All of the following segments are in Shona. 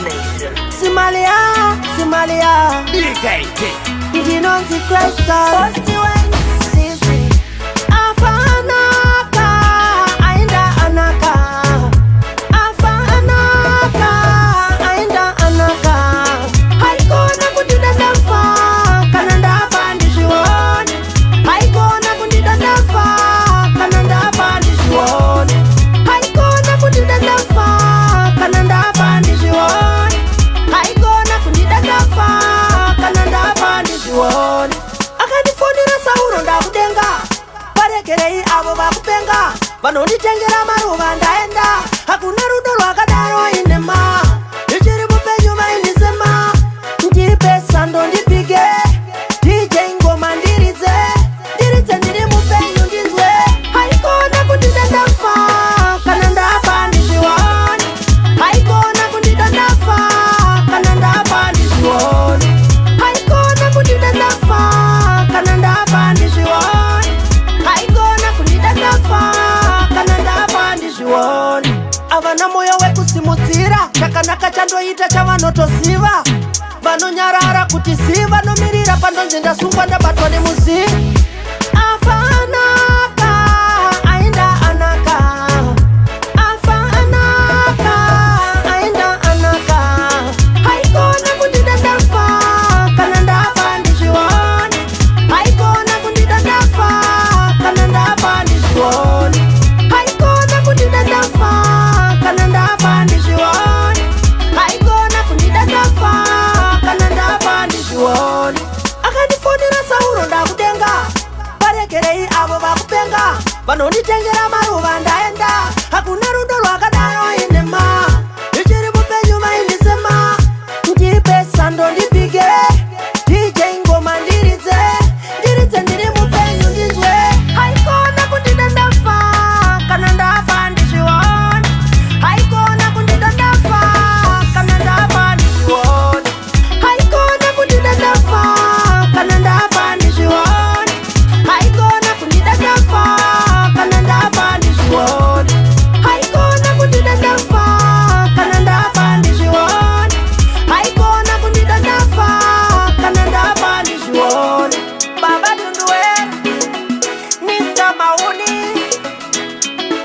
Nation. Somalia, Somalia. BKT. Jinonzi Crystal. Sisi. Afanaka, ainda anaka. Afanaka, ainda anaka. Haikona kundida nafa, kananda pandishiwone. Haikona kundida nafa, kananda pandishiwone. Haikona kundida nafa, kananda pandishiwone. Haikona kundida nafa, kananda pandishiwone. Akanifonera Sauro ndakudenga, parekerei avo vakupenga, vanonditengera maruva ndaenda. Hakuna rudo rwakadaro inema, ndichiri mupenyu mainisema. Ndipe sando ndipige, DJ ngoma ndiridze, ndiridze ndiri mupenyu ndinzwe. Haikona kundida ndafa, kana ndafa ndizvione. Haikona kundida ndafa, kana ndafa ndizvione. Haikona kundida ndafa, kana ndafa ndizvione. Haikona kundida ndafa, kana ndafa ndizvione. Avana moyo wekusimudzira, chakanaka chandoita chavanotoziva. Vanonyarara kuti si vanomirira pandonzi ndasungwa ndabatwa nemuzivi. Afanaka, ainda anaka. Afanaka, ainda anaka. Haikona kundida ndafa, kana ndafa ndizvione. Haikona kundida ndafa, kana ndafa ndizvione. Haikona kundida ndafa, kana ndafa ndizvione. Haikona kundida ndafa, kana ndafa ndizvione. Akandifonera Sauro ndakudenga, parekerei avo vakupenga, vanonditengera maruva ndaenda. Hakuna rudo rwakadaro inema, ndichiri mupenyu mainisema. Ndipe sando ndipige, DJ ngoma ndiridze, ndiridze ndiri mupenyu ndinzwe. Haikona kundida ndafa, kana ndafa ndizvione. Haikona kundida ndafa, kana ndafa ndizvione. Haikona kundida ndafa, kana ndafa ndizvione. Haikona kundida ndafa, kana ndafa ndizvione. Haikona kundida ndafa, kana ndafa ndizvione. Haikona kundida ndafa, kana ndafa ndizvione. Baba Tunduwera, Mr. Mauni,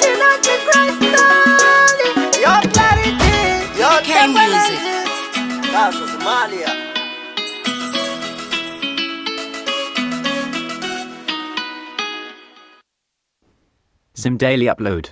Jinonzi Crystal, your clarity, your BK Music. That's Somalia. Zim Daily Upload.